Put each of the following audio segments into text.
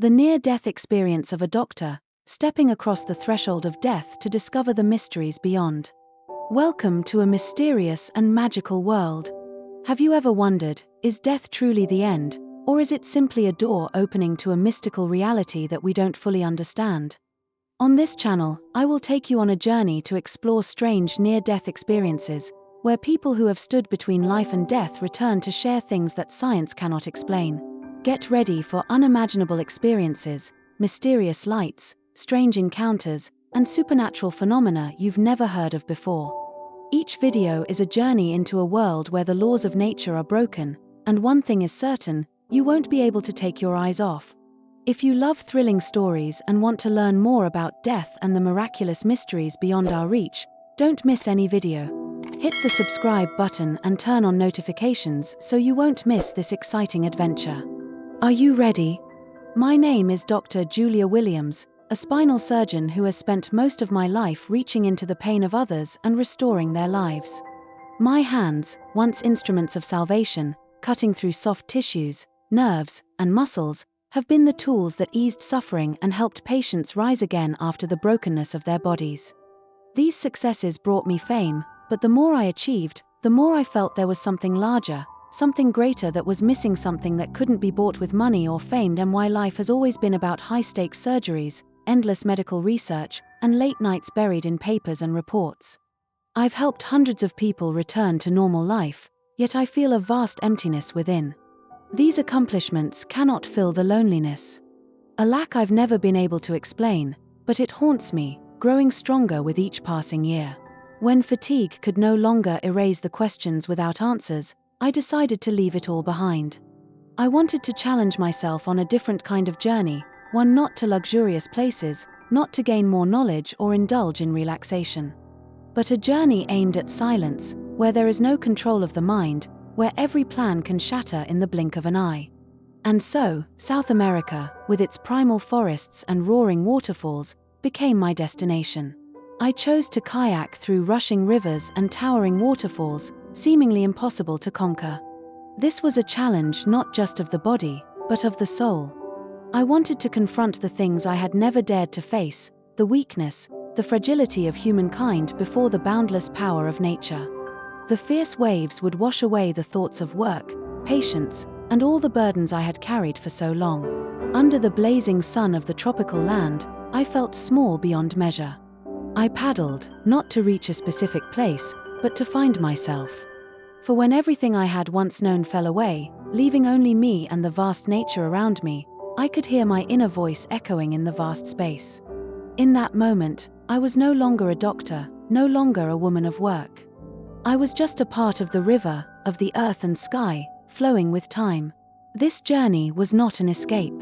The near-death experience of a doctor, stepping across the threshold of death to discover the mysteries beyond. Welcome to a mysterious and magical world. Have you ever wondered, is death truly the end, or is it simply a door opening to a mystical reality that we don't fully understand? On this channel, I will take you on a journey to explore strange near-death experiences, where people who have stood between life and death return to share things that science cannot explain. Get ready for unimaginable experiences, mysterious lights, strange encounters, and supernatural phenomena you've never heard of before. Each video is a journey into a world where the laws of nature are broken, and one thing is certain, you won't be able to take your eyes off. If you love thrilling stories and want to learn more about death and the miraculous mysteries beyond our reach, don't miss any video. Hit the subscribe button and turn on notifications so you won't miss this exciting adventure. Are you ready? My name is Dr. Julia Williams, a spinal surgeon who has spent most of my life reaching into the pain of others and restoring their lives. My hands, once instruments of salvation, cutting through soft tissues, nerves, and muscles, have been the tools that eased suffering and helped patients rise again after the brokenness of their bodies. These successes brought me fame, but the more I achieved, the more I felt there was something larger, something greater that was missing, something that couldn't be bought with money or fame. And why life has always been about high-stakes surgeries, endless medical research, and late nights buried in papers and reports. I've helped hundreds of people return to normal life, yet I feel a vast emptiness within. These accomplishments cannot fill the loneliness. A lack I've never been able to explain, but it haunts me, growing stronger with each passing year. When fatigue could no longer erase the questions without answers, I decided to leave it all behind. I wanted to challenge myself on a different kind of journey, one not to luxurious places, not to gain more knowledge or indulge in relaxation, but a journey aimed at silence, where there is no control of the mind, where every plan can shatter in the blink of an eye. And so, South America, with its primal forests and roaring waterfalls, became my destination. I chose to kayak through rushing rivers and towering waterfalls, seemingly impossible to conquer. This was a challenge not just of the body, but of the soul. I wanted to confront the things I had never dared to face, the weakness, the fragility of humankind before the boundless power of nature. The fierce waves would wash away the thoughts of work, patience, and all the burdens I had carried for so long. Under the blazing sun of the tropical land, I felt small beyond measure. I paddled, not to reach a specific place, but to find myself. For when everything I had once known fell away, leaving only me and the vast nature around me, I could hear my inner voice echoing in the vast space. In that moment, I was no longer a doctor, no longer a woman of work. I was just a part of the river, of the earth and sky, flowing with time. This journey was not an escape.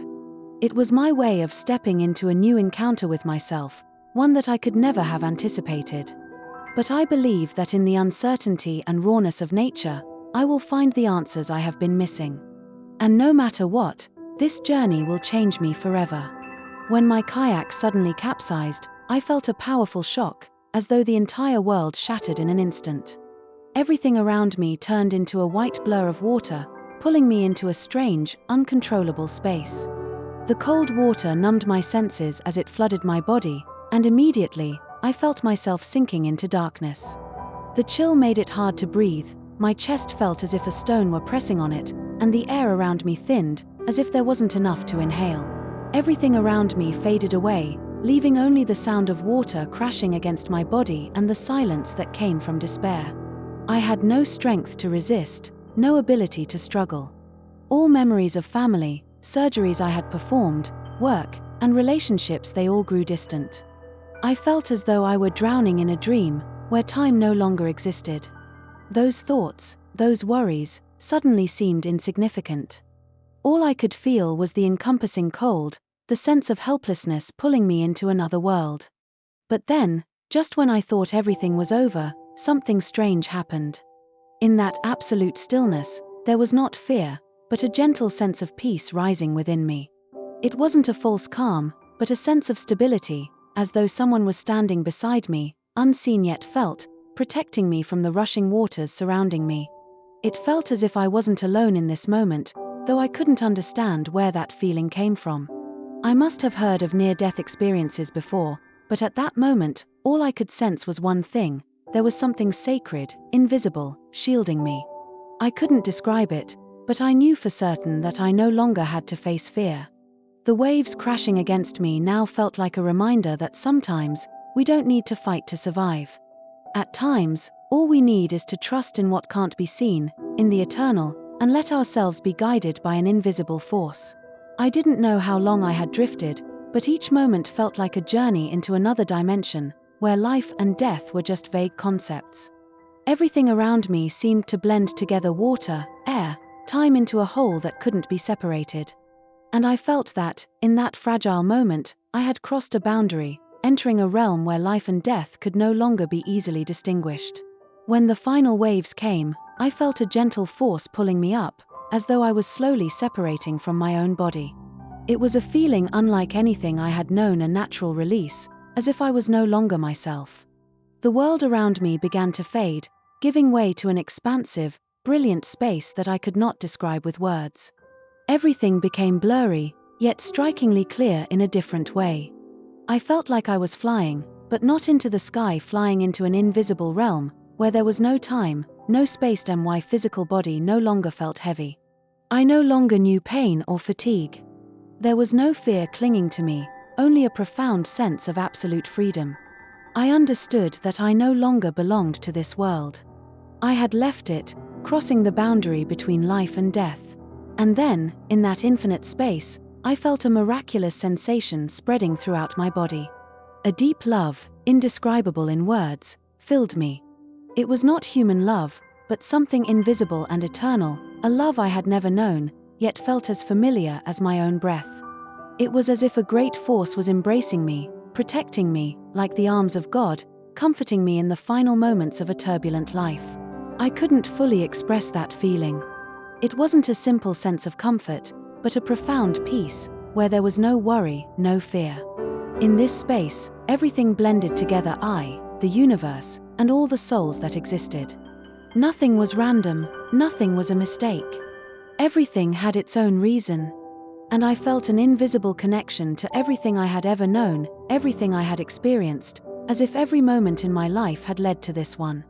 It was my way of stepping into a new encounter with myself, one that I could never have anticipated. But I believe that in the uncertainty and rawness of nature, I will find the answers I have been missing. And no matter what, this journey will change me forever. When my kayak suddenly capsized, I felt a powerful shock, as though the entire world shattered in an instant. Everything around me turned into a white blur of water, pulling me into a strange, uncontrollable space. The cold water numbed my senses as it flooded my body, and immediately, I felt myself sinking into darkness. The chill made it hard to breathe, my chest felt as if a stone were pressing on it, and the air around me thinned, as if there wasn't enough to inhale. Everything around me faded away, leaving only the sound of water crashing against my body and the silence that came from despair. I had no strength to resist, no ability to struggle. All memories of family, surgeries I had performed, work, and relationships, they all grew distant. I felt as though I were drowning in a dream, where time no longer existed. Those thoughts, those worries, suddenly seemed insignificant. All I could feel was the encompassing cold, the sense of helplessness pulling me into another world. But then, just when I thought everything was over, something strange happened. In that absolute stillness, there was not fear, but a gentle sense of peace rising within me. It wasn't a false calm, but a sense of stability, as though someone was standing beside me, unseen yet felt, protecting me from the rushing waters surrounding me. It felt as if I wasn't alone in this moment, though I couldn't understand where that feeling came from. I must have heard of near-death experiences before, but at that moment, all I could sense was one thing: there was something sacred, invisible, shielding me. I couldn't describe it, but I knew for certain that I no longer had to face fear. The waves crashing against me now felt like a reminder that sometimes, we don't need to fight to survive. At times, all we need is to trust in what can't be seen, in the eternal, and let ourselves be guided by an invisible force. I didn't know how long I had drifted, but each moment felt like a journey into another dimension, where life and death were just vague concepts. Everything around me seemed to blend together: water, air, time into a whole that couldn't be separated. And I felt that, in that fragile moment, I had crossed a boundary, entering a realm where life and death could no longer be easily distinguished. When the final waves came, I felt a gentle force pulling me up, as though I was slowly separating from my own body. It was a feeling unlike anything I had known, a natural release, as if I was no longer myself. The world around me began to fade, giving way to an expansive, brilliant space that I could not describe with words. Everything became blurry, yet strikingly clear in a different way. I felt like I was flying, but not into the sky, flying into an invisible realm, where there was no time, no space, and my physical body no longer felt heavy. I no longer knew pain or fatigue. There was no fear clinging to me, only a profound sense of absolute freedom. I understood that I no longer belonged to this world. I had left it, crossing the boundary between life and death. And then, in that infinite space, I felt a miraculous sensation spreading throughout my body. A deep love, indescribable in words, filled me. It was not human love, but something invisible and eternal, a love I had never known, yet felt as familiar as my own breath. It was as if a great force was embracing me, protecting me, like the arms of God, comforting me in the final moments of a turbulent life. I couldn't fully express that feeling. It wasn't a simple sense of comfort, but a profound peace, where there was no worry, no fear. In this space, everything blended together: I, the universe, and all the souls that existed. Nothing was random, nothing was a mistake. Everything had its own reason. And I felt an invisible connection to everything I had ever known, everything I had experienced, as if every moment in my life had led to this one.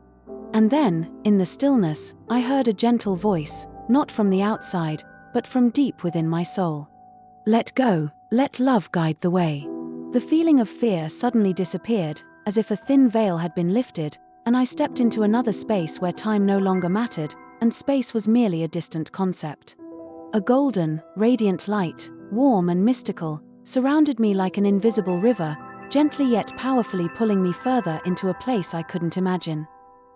And then, in the stillness, I heard a gentle voice, not from the outside, but from deep within my soul. Let go, let love guide the way. The feeling of fear suddenly disappeared, as if a thin veil had been lifted, and I stepped into another space where time no longer mattered, and space was merely a distant concept. A golden, radiant light, warm and mystical, surrounded me like an invisible river, gently yet powerfully pulling me further into a place I couldn't imagine.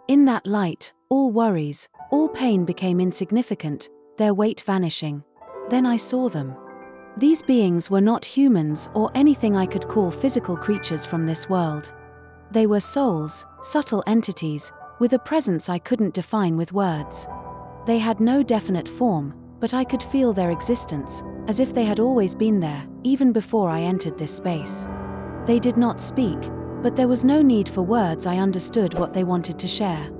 In that light, all worries, all pain became insignificant, their weight vanishing. Then I saw them. These beings were not humans or anything I could call physical creatures from this world. They were souls, subtle entities, with a presence I couldn't define with words. They had no definite form, but I could feel their existence, as if they had always been there, even before I entered this space. They did not speak, but there was no need for words. I understood what they wanted to share.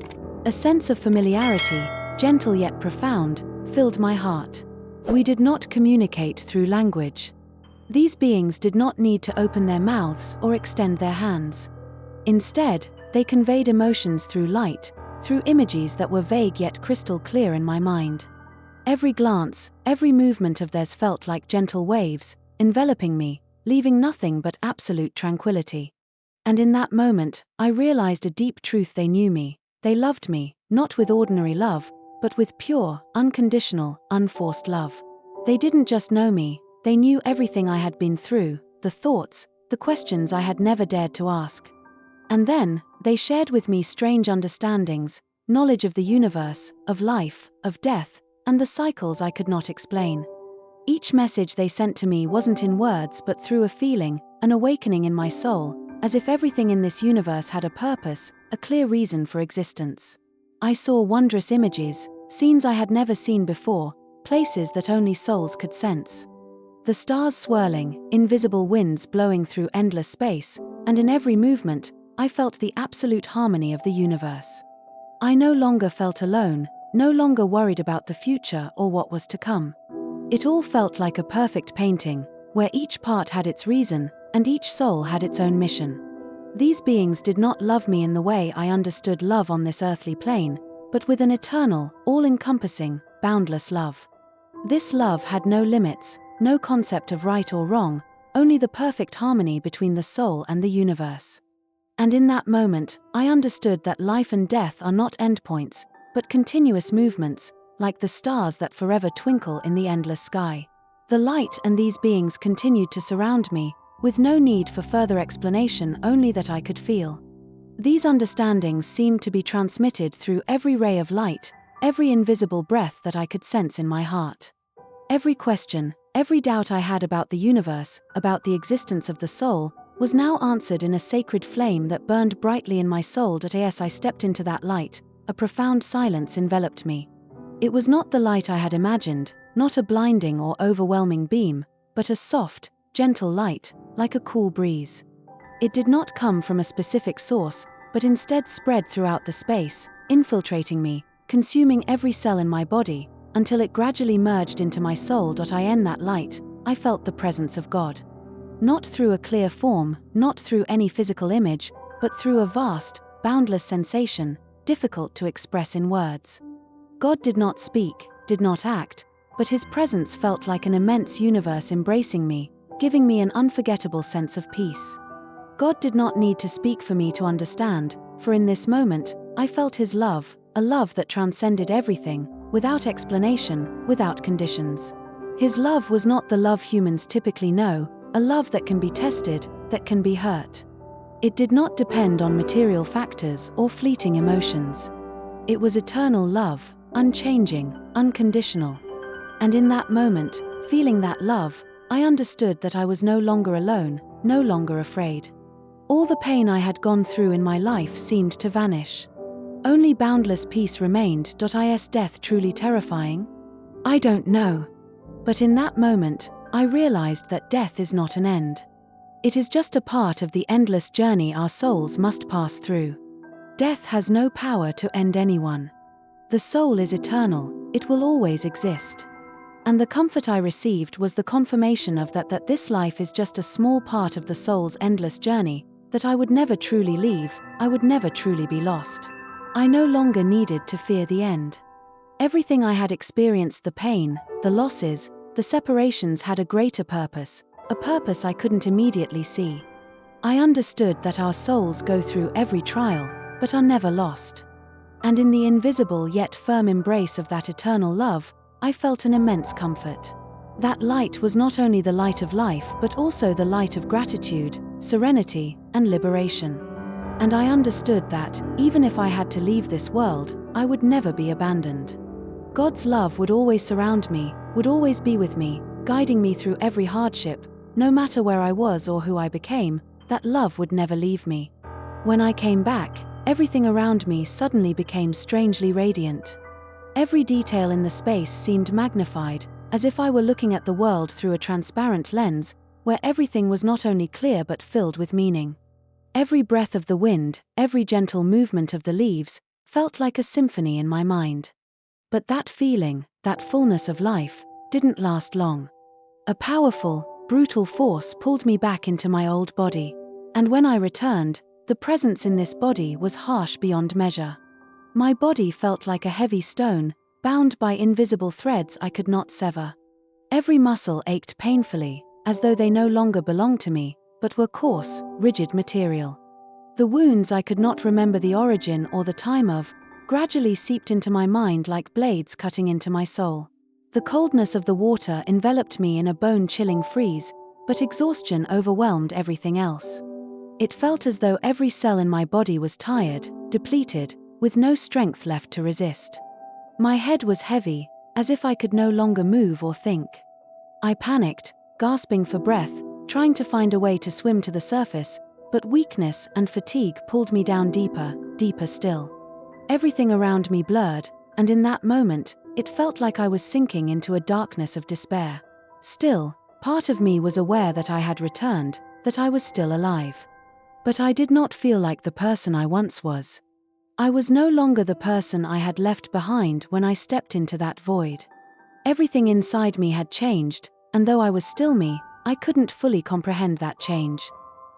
A sense of familiarity, gentle yet profound, filled my heart. We did not communicate through language. These beings did not need to open their mouths or extend their hands. Instead, they conveyed emotions through light, through images that were vague yet crystal clear in my mind. Every glance, every movement of theirs felt like gentle waves, enveloping me, leaving nothing but absolute tranquility. And in that moment, I realized a deep truth: they knew me. They loved me, not with ordinary love, but with pure, unconditional, unforced love. They didn't just know me, they knew everything I had been through, the thoughts, the questions I had never dared to ask. And then, they shared with me strange understandings, knowledge of the universe, of life, of death, and the cycles I could not explain. Each message they sent to me wasn't in words but through a feeling, an awakening in my soul, as if everything in this universe had a purpose, a clear reason for existence. I saw wondrous images, scenes I had never seen before, places that only souls could sense. The stars swirling, invisible winds blowing through endless space, and in every movement, I felt the absolute harmony of the universe. I no longer felt alone, no longer worried about the future or what was to come. It all felt like a perfect painting, where each part had its reason, and each soul had its own mission. These beings did not love me in the way I understood love on this earthly plane, but with an eternal, all-encompassing, boundless love. This love had no limits, no concept of right or wrong, only the perfect harmony between the soul and the universe. And in that moment, I understood that life and death are not endpoints, but continuous movements, like the stars that forever twinkle in the endless sky. The light and these beings continued to surround me, with no need for further explanation, only that I could feel. These understandings seemed to be transmitted through every ray of light, every invisible breath that I could sense in my heart. Every question, every doubt I had about the universe, about the existence of the soul, was now answered in a sacred flame that burned brightly in my soul. As I stepped into that light, a profound silence enveloped me. It was not the light I had imagined, not a blinding or overwhelming beam, but a soft, gentle light, like a cool breeze. It did not come from a specific source, but instead spread throughout the space, infiltrating me, consuming every cell in my body, until it gradually merged into my soul. In that light, I felt the presence of God. Not through a clear form, not through any physical image, but through a vast, boundless sensation, difficult to express in words. God did not speak, did not act, but his presence felt like an immense universe embracing me, giving me an unforgettable sense of peace. God did not need to speak for me to understand, for in this moment, I felt his love, a love that transcended everything, without explanation, without conditions. His love was not the love humans typically know, a love that can be tested, that can be hurt. It did not depend on material factors or fleeting emotions. It was eternal love, unchanging, unconditional. And in that moment, feeling that love, I understood that I was no longer alone, no longer afraid. All the pain I had gone through in my life seemed to vanish. Only boundless peace remained. Is death truly terrifying? I don't know. But in that moment, I realized that death is not an end. It is just a part of the endless journey our souls must pass through. Death has no power to end anyone. The soul is eternal, it will always exist. And the comfort I received was the confirmation of that this life is just a small part of the soul's endless journey, that I would never truly leave, I would never truly be lost. I no longer needed to fear the end. Everything I had experienced, the pain, the losses, the separations, had a greater purpose, a purpose I couldn't immediately see. I understood that our souls go through every trial, but are never lost. And in the invisible yet firm embrace of that eternal love, I felt an immense comfort. That light was not only the light of life but also the light of gratitude, serenity, and liberation. And I understood that, even if I had to leave this world, I would never be abandoned. God's love would always surround me, would always be with me, guiding me through every hardship, no matter where I was or who I became. That love would never leave me. When I came back, everything around me suddenly became strangely radiant. Every detail in the space seemed magnified, as if I were looking at the world through a transparent lens, where everything was not only clear but filled with meaning. Every breath of the wind, every gentle movement of the leaves, felt like a symphony in my mind. But that feeling, that fullness of life, didn't last long. A powerful, brutal force pulled me back into my old body. And when I returned, the presence in this body was harsh beyond measure. My body felt like a heavy stone, bound by invisible threads I could not sever. Every muscle ached painfully, as though they no longer belonged to me, but were coarse, rigid material. The wounds I could not remember the origin or the time of, gradually seeped into my mind like blades cutting into my soul. The coldness of the water enveloped me in a bone-chilling freeze, but exhaustion overwhelmed everything else. It felt as though every cell in my body was tired, depleted, with no strength left to resist. My head was heavy, as if I could no longer move or think. I panicked, gasping for breath, trying to find a way to swim to the surface, but weakness and fatigue pulled me down deeper, deeper still. Everything around me blurred, and in that moment, it felt like I was sinking into a darkness of despair. Still, part of me was aware that I had returned, that I was still alive. But I did not feel like the person I once was. I was no longer the person I had left behind when I stepped into that void. Everything inside me had changed, and though I was still me, I couldn't fully comprehend that change.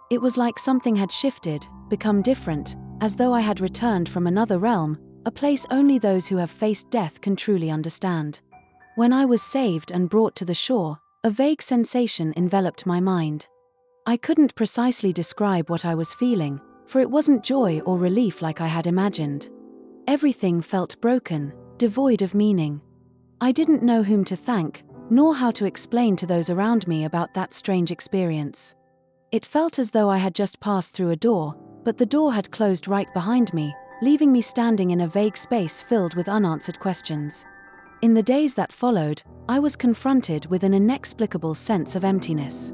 It was like something had shifted, become different, as though I had returned from another realm, a place only those who have faced death can truly understand. When I was saved and brought to the shore, a vague sensation enveloped my mind. I couldn't precisely describe what I was feeling, for it wasn't joy or relief like I had imagined. Everything felt broken, devoid of meaning. I didn't know whom to thank, nor how to explain to those around me about that strange experience. It felt as though I had just passed through a door, but the door had closed right behind me, leaving me standing in a vague space filled with unanswered questions. In the days that followed, I was confronted with an inexplicable sense of emptiness.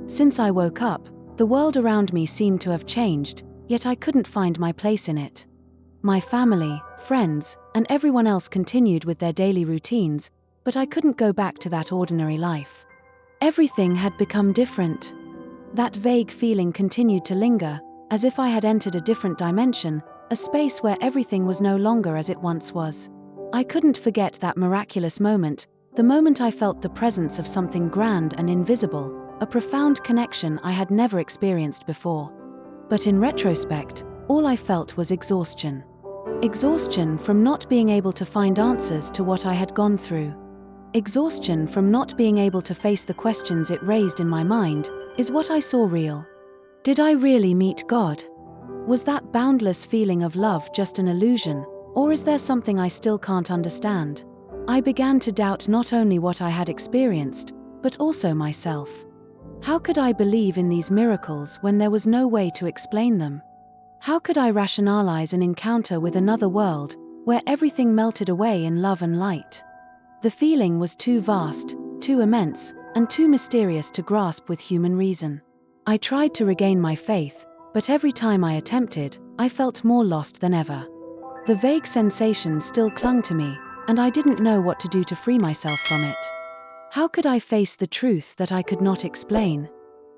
Since I woke up, the world around me seemed to have changed, yet I couldn't find my place in it. My family, friends, and everyone else continued with their daily routines, but I couldn't go back to that ordinary life. Everything had become different. That vague feeling continued to linger, as if I had entered a different dimension, a space where everything was no longer as it once was. I couldn't forget that miraculous moment, the moment I felt the presence of something grand and invisible, a profound connection I had never experienced before. But in retrospect, all I felt was exhaustion. Exhaustion from not being able to find answers to what I had gone through. Exhaustion from not being able to face the questions it raised in my mind. Is what I saw real? Did I really meet God? Was that boundless feeling of love just an illusion, or is there something I still can't understand? I began to doubt not only what I had experienced, but also myself. How could I believe in these miracles when there was no way to explain them? How could I rationalize an encounter with another world, where everything melted away in love and light? The feeling was too vast, too immense, and too mysterious to grasp with human reason. I tried to regain my faith, but every time I attempted, I felt more lost than ever. The vague sensation still clung to me, and I didn't know what to do to free myself from it. How could I face the truth that I could not explain?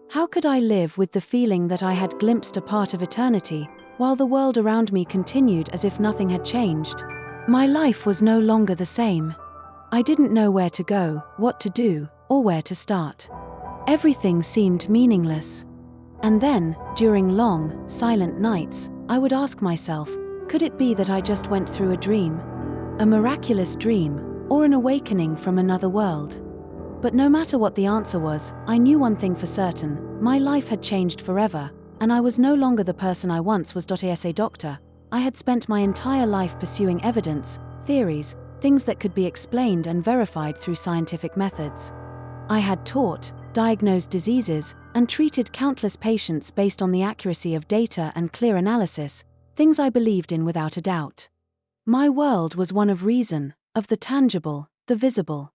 How could I live with the feeling that I had glimpsed a part of eternity, while the world around me continued as if nothing had changed? My life was no longer the same. I didn't know where to go, what to do, or where to start. Everything seemed meaningless. And then, during long, silent nights, I would ask myself, could it be that I just went through a dream? A miraculous dream, or an awakening from another world? But no matter what the answer was, I knew one thing for certain: my life had changed forever, and I was no longer the person I once was. As a doctor, I had spent my entire life pursuing evidence, theories, things that could be explained and verified through scientific methods. I had taught, diagnosed diseases, and treated countless patients based on the accuracy of data and clear analysis, things I believed in without a doubt. My world was one of reason, of the tangible, the visible.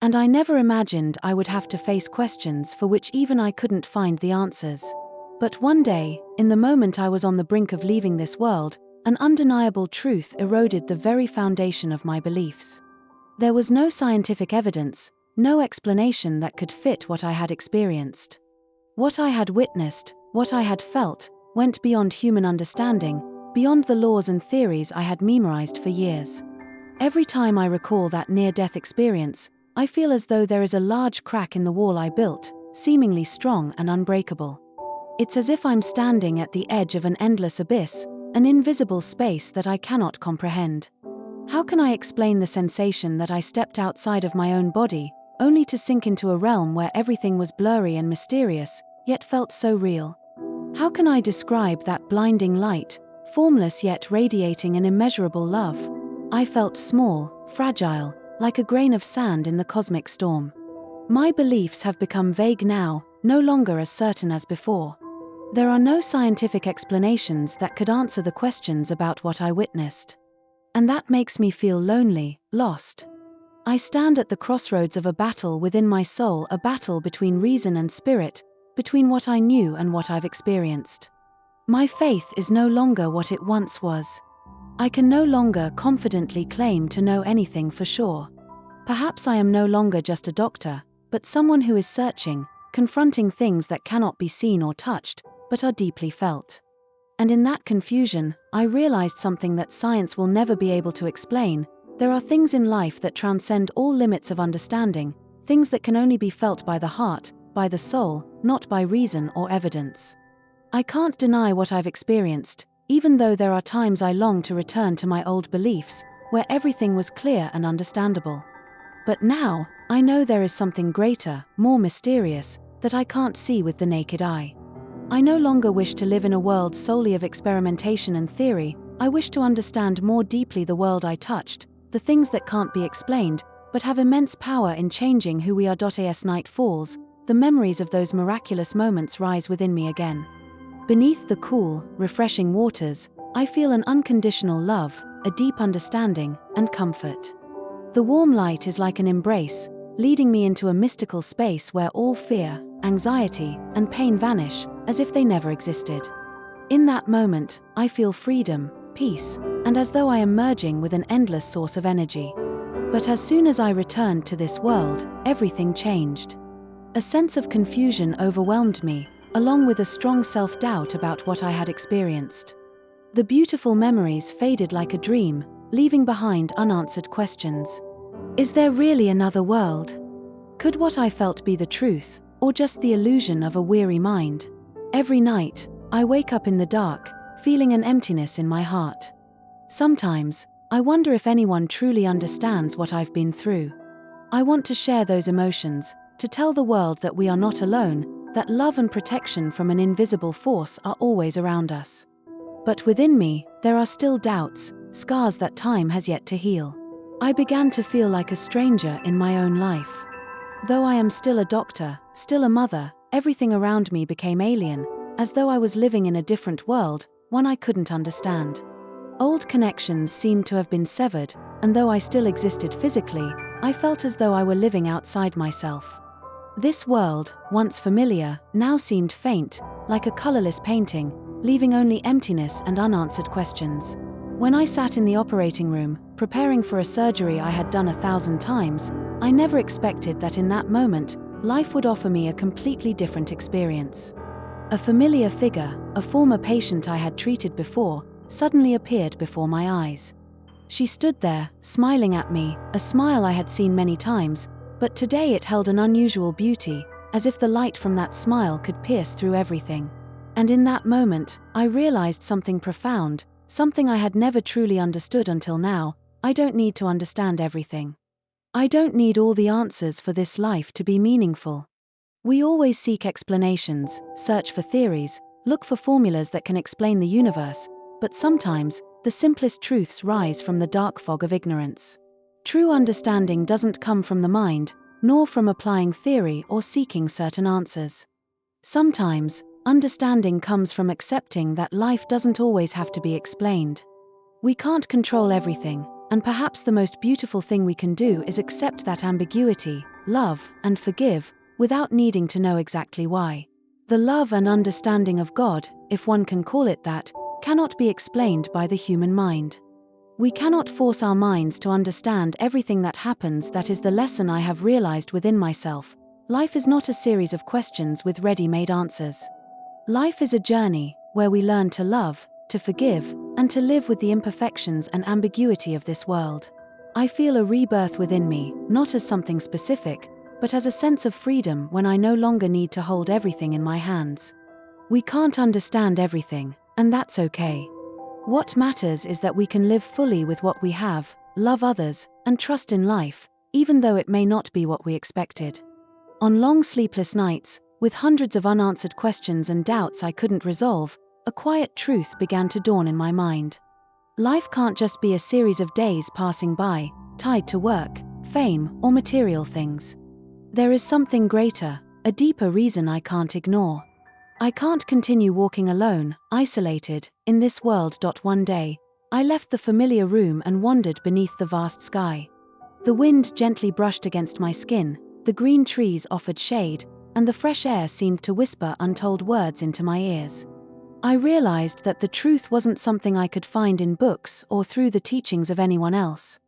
And I never imagined I would have to face questions for which even I couldn't find the answers. But one day, in the moment I was on the brink of leaving this world, an undeniable truth eroded the very foundation of my beliefs. There was no scientific evidence, no explanation that could fit what I had experienced. What I had witnessed, what I had felt, went beyond human understanding, beyond the laws and theories I had memorized for years. Every time I recall that near-death experience, I feel as though there is a large crack in the wall I built, seemingly strong and unbreakable. It's as if I'm standing at the edge of an endless abyss, an invisible space that I cannot comprehend. How can I explain the sensation that I stepped outside of my own body, only to sink into a realm where everything was blurry and mysterious, yet felt so real? How can I describe that blinding light, formless yet radiating an immeasurable love? I felt small, fragile, like a grain of sand in the cosmic storm. My beliefs have become vague now, no longer as certain as before. There are no scientific explanations that could answer the questions about what I witnessed. And that makes me feel lonely, lost. I stand at the crossroads of a battle within my soul, a battle between reason and spirit, between what I knew and what I've experienced. My faith is no longer what it once was. I can no longer confidently claim to know anything for sure. Perhaps I am no longer just a doctor, but someone who is searching, confronting things that cannot be seen or touched, but are deeply felt. And in that confusion, I realized something that science will never be able to explain. There are things in life that transcend all limits of understanding, things that can only be felt by the heart, by the soul, not by reason or evidence. I can't deny what I've experienced, even though there are times I long to return to my old beliefs, where everything was clear and understandable. But now, I know there is something greater, more mysterious, that I can't see with the naked eye. I no longer wish to live in a world solely of experimentation and theory. I wish to understand more deeply the world I touched, the things that can't be explained, but have immense power in changing who we are. As night falls, the memories of those miraculous moments rise within me again. Beneath the cool, refreshing waters, I feel an unconditional love, a deep understanding, and comfort. The warm light is like an embrace, leading me into a mystical space where all fear, anxiety, and pain vanish, as if they never existed. In that moment, I feel freedom, peace, and as though I am merging with an endless source of energy. But as soon as I returned to this world, everything changed. A sense of confusion overwhelmed me, along with a strong self-doubt about what I had experienced. The beautiful memories faded like a dream, leaving behind unanswered questions. Is there really another world? Could what I felt be the truth, or just the illusion of a weary mind? Every night, I wake up in the dark, feeling an emptiness in my heart. Sometimes, I wonder if anyone truly understands what I've been through. I want to share those emotions, to tell the world that we are not alone, that love and protection from an invisible force are always around us. But within me, there are still doubts, scars that time has yet to heal. I began to feel like a stranger in my own life. Though I am still a doctor, still a mother, everything around me became alien, as though I was living in a different world, one I couldn't understand. Old connections seemed to have been severed, and though I still existed physically, I felt as though I were living outside myself. This world, once familiar, now seemed faint, like a colorless painting, leaving only emptiness and unanswered questions. When I sat in the operating room, preparing for a surgery I had done 1,000 times, I never expected that in that moment, life would offer me a completely different experience. A familiar figure, a former patient I had treated before, suddenly appeared before my eyes. She stood there, smiling at me, a smile I had seen many times, but today it held an unusual beauty, as if the light from that smile could pierce through everything. And in that moment, I realized something profound, something I had never truly understood until now. I don't need to understand everything. I don't need all the answers for this life to be meaningful. We always seek explanations, search for theories, look for formulas that can explain the universe, but sometimes, the simplest truths rise from the dark fog of ignorance. True understanding doesn't come from the mind, nor from applying theory or seeking certain answers. Sometimes, understanding comes from accepting that life doesn't always have to be explained. We can't control everything, and perhaps the most beautiful thing we can do is accept that ambiguity, love, and forgive, without needing to know exactly why. The love and understanding of God, if one can call it that, cannot be explained by the human mind. We cannot force our minds to understand everything that happens. That is the lesson I have realized within myself. Life is not a series of questions with ready-made answers. Life is a journey, where we learn to love, to forgive, and to live with the imperfections and ambiguity of this world. I feel a rebirth within me, not as something specific, but as a sense of freedom when I no longer need to hold everything in my hands. We can't understand everything, and that's okay. What matters is that we can live fully with what we have, love others, and trust in life, even though it may not be what we expected. On long sleepless nights, with hundreds of unanswered questions and doubts I couldn't resolve, a quiet truth began to dawn in my mind. Life can't just be a series of days passing by, tied to work, fame, or material things. There is something greater, a deeper reason I can't ignore. I can't continue walking alone, isolated, in this world. One day, I left the familiar room and wandered beneath the vast sky. The wind gently brushed against my skin, the green trees offered shade, and the fresh air seemed to whisper untold words into my ears. I realized that the truth wasn't something I could find in books or through the teachings of anyone else.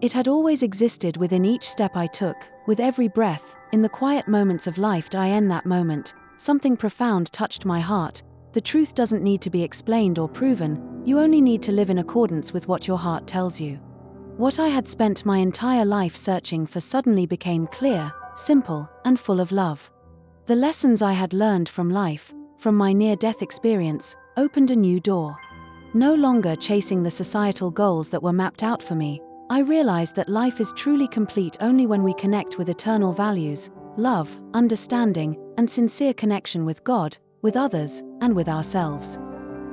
It had always existed within each step I took, with every breath, in the quiet moments of life. In that moment, something profound touched my heart. The truth doesn't need to be explained or proven, you only need to live in accordance with what your heart tells you. What I had spent my entire life searching for suddenly became clear, simple, and full of love. The lessons I had learned from life, from my near-death experience, opened a new door. No longer chasing the societal goals that were mapped out for me, I realized that life is truly complete only when we connect with eternal values, love, understanding, and sincere connection with God, with others, and with ourselves.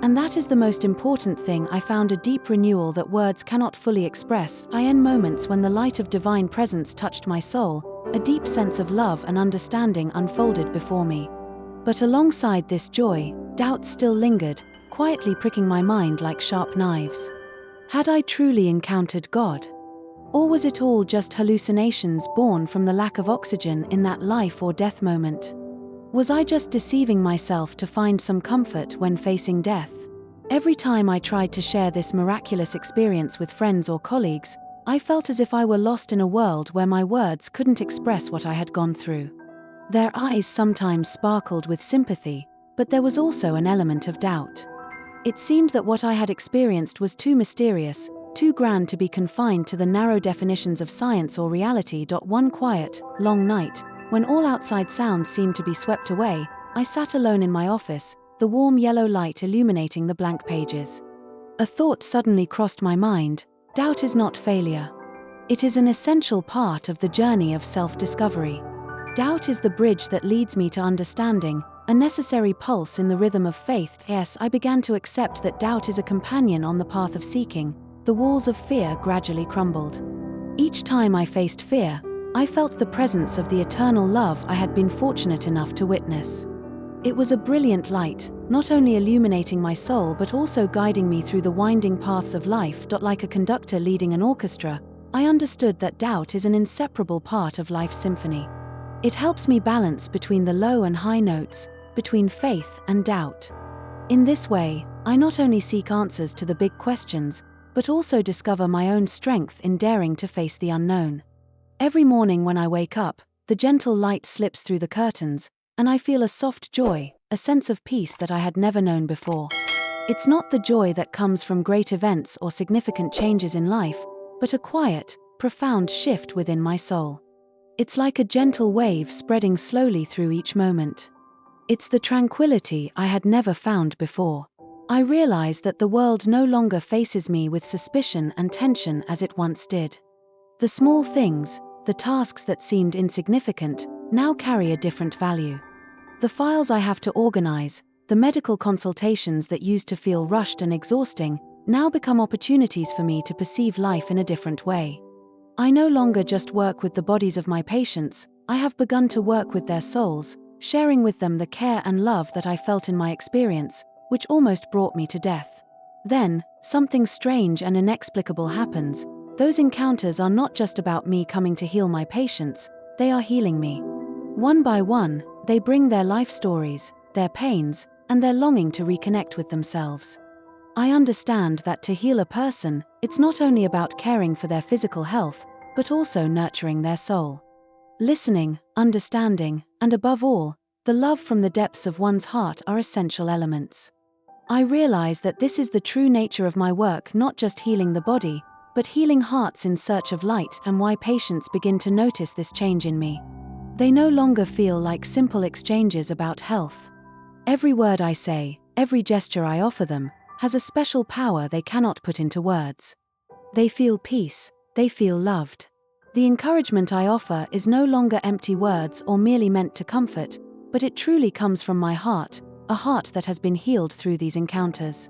And that is the most important thing. I found a deep renewal that words cannot fully express. In moments when the light of divine presence touched my soul, a deep sense of love and understanding unfolded before me. But alongside this joy, doubts still lingered, quietly pricking my mind like sharp knives. Had I truly encountered God? Or was it all just hallucinations born from the lack of oxygen in that life or death moment? Was I just deceiving myself to find some comfort when facing death? Every time I tried to share this miraculous experience with friends or colleagues, I felt as if I were lost in a world where my words couldn't express what I had gone through. Their eyes sometimes sparkled with sympathy, but there was also an element of doubt. It seemed that what I had experienced was too mysterious, too grand to be confined to the narrow definitions of science or reality. One quiet, long night, when all outside sounds seemed to be swept away, I sat alone in my office, the warm yellow light illuminating the blank pages. A thought suddenly crossed my mind: doubt is not failure. It is an essential part of the journey of self-discovery. Doubt is the bridge that leads me to understanding, a necessary pulse in the rhythm of faith. Yes, I began to accept that doubt is a companion on the path of seeking. The walls of fear gradually crumbled. Each time I faced fear, I felt the presence of the eternal love I had been fortunate enough to witness. It was a brilliant light, not only illuminating my soul but also guiding me through the winding paths of life. Like a conductor leading an orchestra, I understood that doubt is an inseparable part of life's symphony. It helps me balance between the low and high notes, between faith and doubt. In this way, I not only seek answers to the big questions, but also discover my own strength in daring to face the unknown. Every morning when I wake up, the gentle light slips through the curtains, and I feel a soft joy, a sense of peace that I had never known before. It's not the joy that comes from great events or significant changes in life, but a quiet, profound shift within my soul. It's like a gentle wave spreading slowly through each moment. It's the tranquility I had never found before. I realize that the world no longer faces me with suspicion and tension as it once did. The small things, the tasks that seemed insignificant, now carry a different value. The files I have to organize, the medical consultations that used to feel rushed and exhausting, now become opportunities for me to perceive life in a different way. I no longer just work with the bodies of my patients, I have begun to work with their souls, sharing with them the care and love that I felt in my experience, which almost brought me to death. Then, something strange and inexplicable happens. Those encounters are not just about me coming to heal my patients, they are healing me. One by one, they bring their life stories, their pains, and their longing to reconnect with themselves. I understand that to heal a person, it's not only about caring for their physical health, but also nurturing their soul. Listening, understanding, and above all, the love from the depths of one's heart are essential elements. I realize that this is the true nature of my work, not just healing the body, but healing hearts in search of light, and why patients begin to notice this change in me. They no longer feel like simple exchanges about health. Every word I say, every gesture I offer them, has a special power they cannot put into words. They feel peace, they feel loved. The encouragement I offer is no longer empty words or merely meant to comfort, but it truly comes from my heart, a heart that has been healed through these encounters.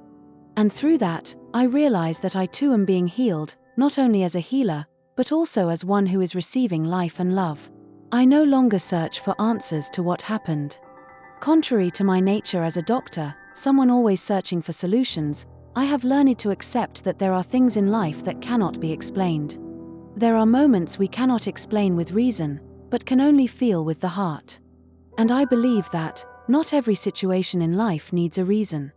And through that, I realize that I too am being healed, not only as a healer, but also as one who is receiving life and love. I no longer search for answers to what happened. Contrary to my nature as a doctor, someone always searching for solutions, I have learned to accept that there are things in life that cannot be explained. There are moments we cannot explain with reason, but can only feel with the heart. And I believe that, not every situation in life needs a reason.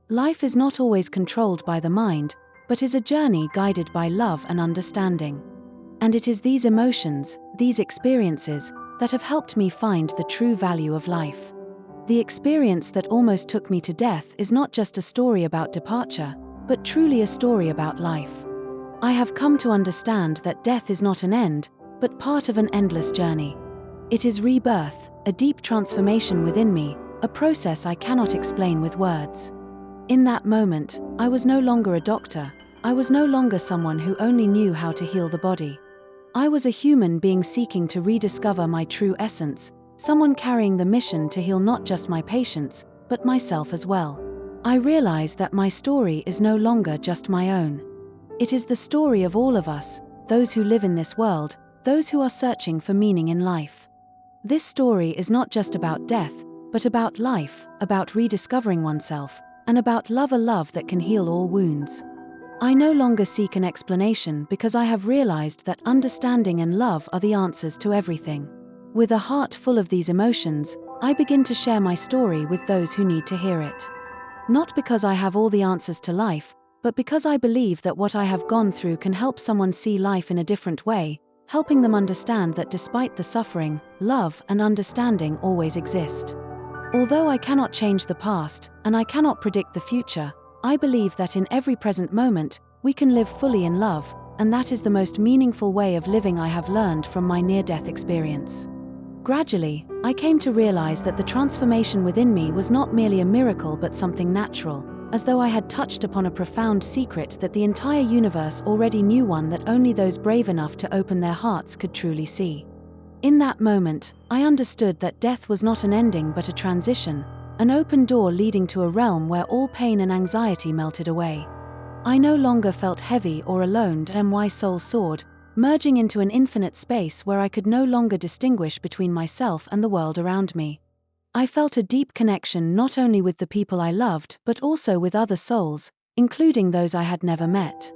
Life is not always controlled by the mind, but is a journey guided by love and understanding. And it is these emotions, these experiences, that have helped me find the true value of life. The experience that almost took me to death is not just a story about departure, but truly a story about life. I have come to understand that death is not an end, but part of an endless journey. It is rebirth, a deep transformation within me, a process I cannot explain with words. In that moment, I was no longer a doctor. I was no longer someone who only knew how to heal the body. I was a human being seeking to rediscover my true essence, someone carrying the mission to heal not just my patients, but myself as well. I realized that my story is no longer just my own. It is the story of all of us, those who live in this world, those who are searching for meaning in life. This story is not just about death, but about life, about rediscovering oneself, and about a love that can heal all wounds. I no longer seek an explanation because I have realized that understanding and love are the answers to everything. With a heart full of these emotions, I begin to share my story with those who need to hear it. Not because I have all the answers to life, but because I believe that what I have gone through can help someone see life in a different way, helping them understand that despite the suffering, love and understanding always exist. Although I cannot change the past, and I cannot predict the future, I believe that in every present moment, we can live fully in love, and that is the most meaningful way of living I have learned from my near-death experience. Gradually, I came to realize that the transformation within me was not merely a miracle but something natural, as though I had touched upon a profound secret that the entire universe already knew, one that only those brave enough to open their hearts could truly see. In that moment, I understood that death was not an ending but a transition, an open door leading to a realm where all pain and anxiety melted away. I no longer felt heavy or alone, and my soul soared, merging into an infinite space where I could no longer distinguish between myself and the world around me. I felt a deep connection not only with the people I loved but also with other souls, including those I had never met.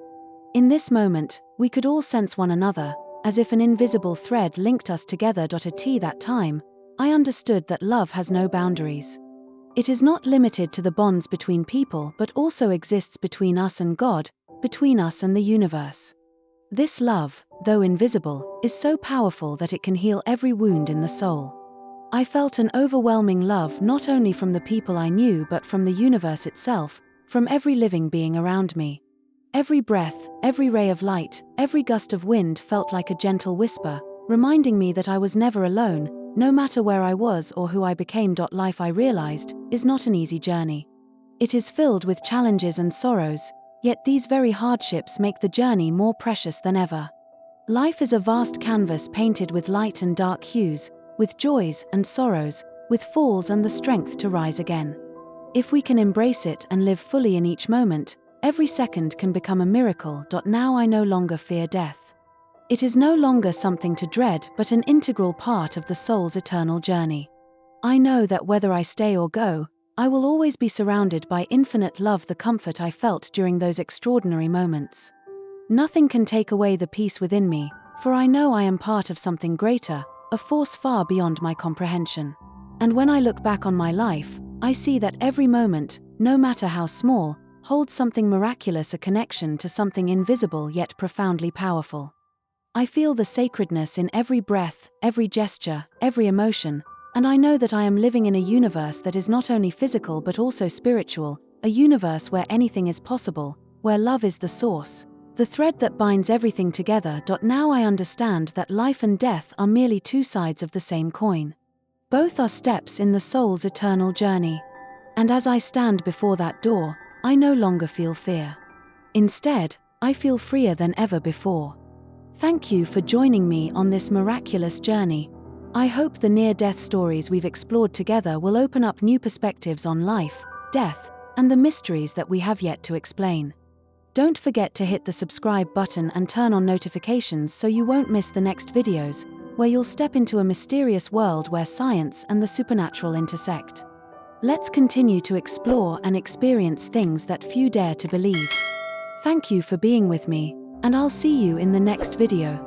In this moment, we could all sense one another, as if an invisible thread linked us together. At that time, I understood that love has no boundaries. It is not limited to the bonds between people but also exists between us and God, between us and the universe. This love, though invisible, is so powerful that it can heal every wound in the soul. I felt an overwhelming love not only from the people I knew but from the universe itself, from every living being around me. Every breath, every ray of light, every gust of wind felt like a gentle whisper, reminding me that I was never alone, no matter where I was or who I became. Life, I realized, is not an easy journey. It is filled with challenges and sorrows, yet these very hardships make the journey more precious than ever. Life is a vast canvas painted with light and dark hues, with joys and sorrows, with falls and the strength to rise again. If we can embrace it and live fully in each moment, every second can become a miracle. Now I no longer fear death. It is no longer something to dread but an integral part of the soul's eternal journey. I know that whether I stay or go, I will always be surrounded by infinite love, the comfort I felt during those extraordinary moments. Nothing can take away the peace within me, for I know I am part of something greater, a force far beyond my comprehension. And when I look back on my life, I see that every moment, no matter how small, holds something miraculous, a connection to something invisible yet profoundly powerful. I feel the sacredness in every breath, every gesture, every emotion, and I know that I am living in a universe that is not only physical but also spiritual, a universe where anything is possible, where love is the source, the thread that binds everything together. Now I understand that life and death are merely two sides of the same coin. Both are steps in the soul's eternal journey. And as I stand before that door, I no longer feel fear. Instead, I feel freer than ever before. Thank you for joining me on this miraculous journey. I hope the near-death stories we've explored together will open up new perspectives on life, death, and the mysteries that we have yet to explain. Don't forget to hit the subscribe button and turn on notifications so you won't miss the next videos, where you'll step into a mysterious world where science and the supernatural intersect. Let's continue to explore and experience things that few dare to believe. Thank you for being with me, and I'll see you in the next video.